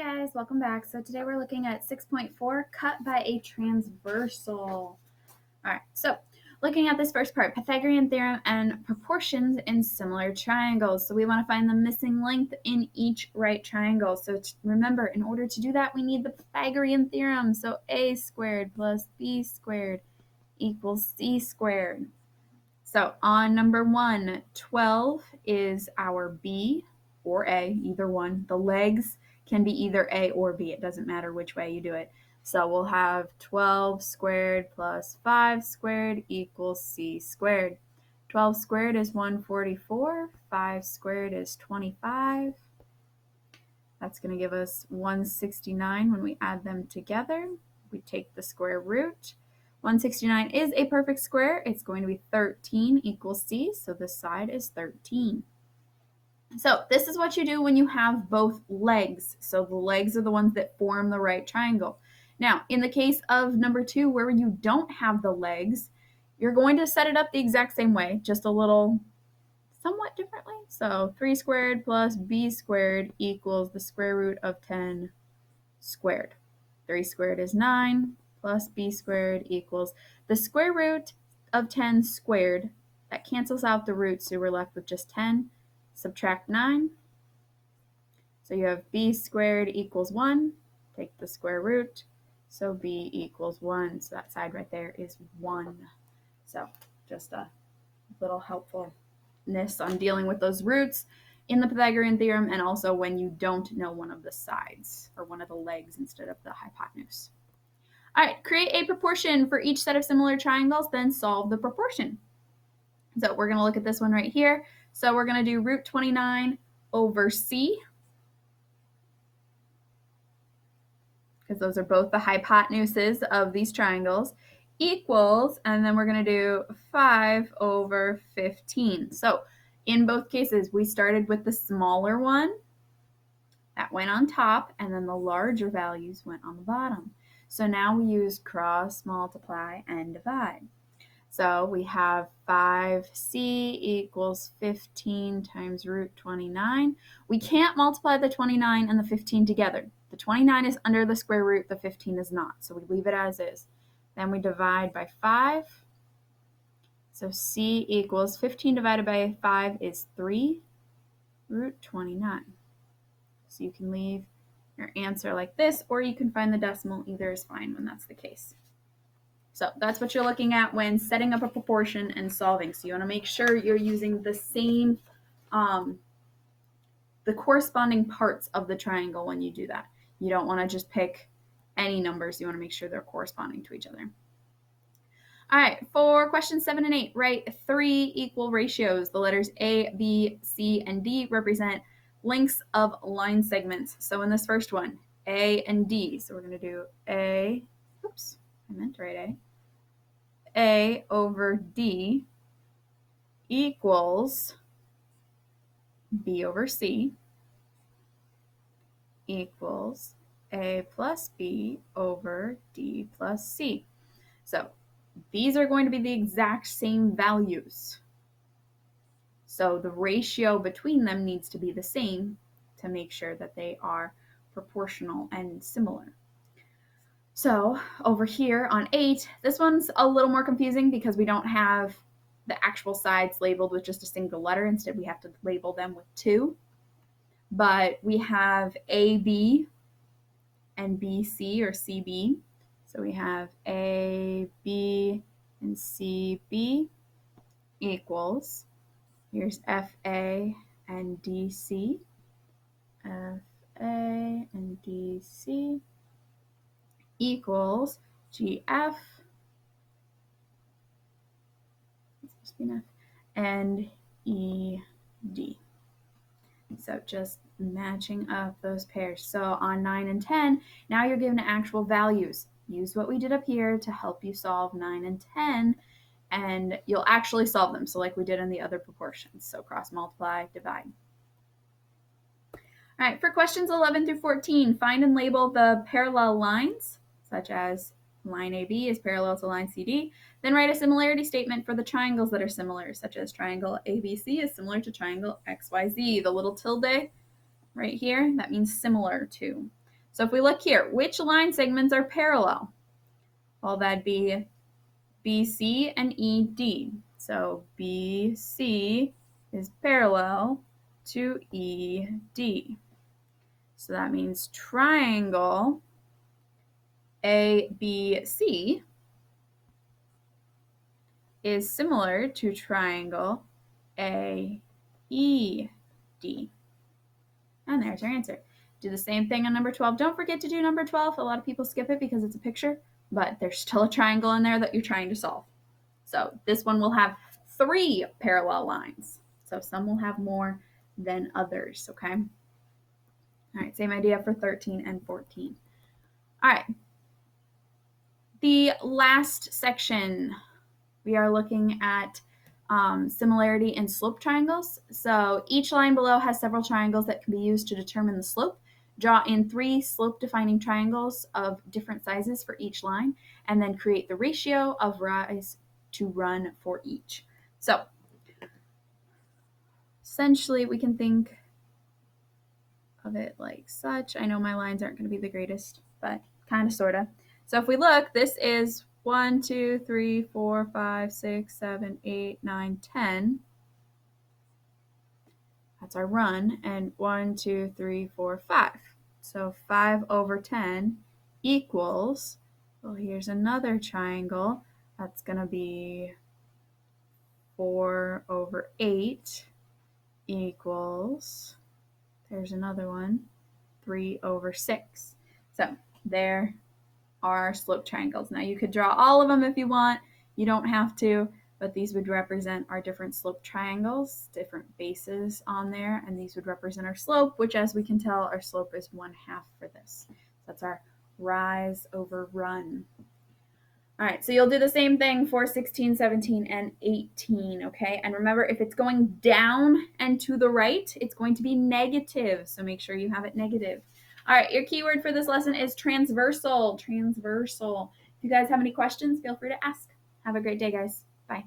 guys, welcome back. So today we're looking at 6.4, cut by a transversal. All right, so looking at this first part, Pythagorean theorem and proportions in similar triangles. So we want to find the missing length in each right triangle. So remember, in order to do that, we need the Pythagorean theorem. So a squared plus b squared equals c squared. So on number 1, 12 is our b or a, either one. The legs can be either a or b. It doesn't matter which way you do it. So we'll have 12 squared plus 5 squared equals c squared. 12 squared is 144. 5 squared is 25. That's going to give us 169 when we add them together. We take the square root. 169 is a perfect square. It's going to be 13 equals c, so this side is 13. So this is what you do when you have both legs. So the legs are the ones that form the right triangle. Now, in the case of number 2, where you don't have the legs, you're going to set it up the exact same way, just a little somewhat differently. So 3 squared plus b squared equals the square root of 10 squared. 3 squared is 9 plus b squared equals the square root of 10 squared. That cancels out the roots, so we're left with just 10. Subtract 9. So you have b squared equals 1. Take the square root. So b equals 1. So that side right there is 1. So just a little helpfulness on dealing with those roots in the Pythagorean theorem, and also when you don't know one of the sides or one of the legs instead of the hypotenuse. All right, create a proportion for each set of similar triangles, then solve the proportion. So we're going to look at this one right here. So we're going to do root 29 over c, because those are both the hypotenuses of these triangles, equals, and then we're going to do 5 over 15. So in both cases, we started with the smaller one that went on top, and then the larger values went on the bottom. So now we use cross, multiply, and divide. So we have 5c equals 15 times root 29. We can't multiply the 29 and the 15 together. The 29 is under the square root, the 15 is not. So we leave it as is. Then we divide by 5. So c equals 15 divided by 5 is 3 root 29. So you can leave your answer like this, or you can find the decimal. Either is fine when that's the case. So that's what you're looking at when setting up a proportion and solving. So you want to make sure you're using the same, the corresponding parts of the triangle when you do that. You don't want to just pick any numbers. You want to make sure they're corresponding to each other. All right, for questions 7 and 8, write 3 equal ratios. The letters A, B, C, and D represent lengths of line segments. So in this first one, A and D. So we're going to do A, oops, I meant to write A over D equals B over C equals A plus B over D plus C. So these are going to be the exact same values. So the ratio between them needs to be the same to make sure that they are proportional and similar. So over here on 8, this one's a little more confusing because we don't have the actual sides labeled with just a single letter. Instead, we have to label them with 2. But we have AB and BC or CB. So we have AB and CB equals, here's FA and DC, FA and DC equals GF, and ED. So just matching up those pairs. So on 9 and 10, now you're given actual values. Use what we did up here to help you solve 9 and 10, and you'll actually solve them. So like we did in the other proportions. So cross multiply, divide. All right, for questions 11 through 14, find and label the parallel lines, such as line AB is parallel to line CD. Then write a similarity statement for the triangles that are similar, such as triangle ABC is similar to triangle XYZ. The little tilde right here, that means similar to. So if we look here, which line segments are parallel? Well, that'd be BC and ED. So BC is parallel to ED. So that means triangle ABC is similar to triangle AED. And there's your answer. Do the same thing on number 12. Don't forget to do number 12. A lot of people skip it because it's a picture, but there's still a triangle in there that you're trying to solve. So this one will have 3 parallel lines. So some will have more than others, okay? All right, same idea for 13 and 14. All right. The last section, we are looking at similarity in slope triangles. So each line below has several triangles that can be used to determine the slope. Draw in 3 slope-defining triangles of different sizes for each line, and then create the ratio of rise to run for each. So essentially, we can think of it like such. I know my lines aren't going to be the greatest, but kind of, sort of. So if we look, this is 1, 2, 3, 4, 5, 6, 7, 8, 9, 10. That's our run. And 1, 2, 3, 4, 5. So 5 over 10 equals, well, here's another triangle. That's going to be 4 over 8 equals, there's another one, 3 over 6. So there are slope triangles. Now you could draw all of them if you want. You don't have to, but these would represent our different slope triangles, different bases on there, and these would represent our slope, which, as we can tell, our slope is 1/2 for this. So that's our rise over run. All right, so you'll do the same thing for 16, 17, and 18, okay? And remember, if it's going down and to the right, it's going to be negative, so make sure you have it negative. All right, your keyword for this lesson is transversal, transversal. If you guys have any questions, feel free to ask. Have a great day, guys. Bye.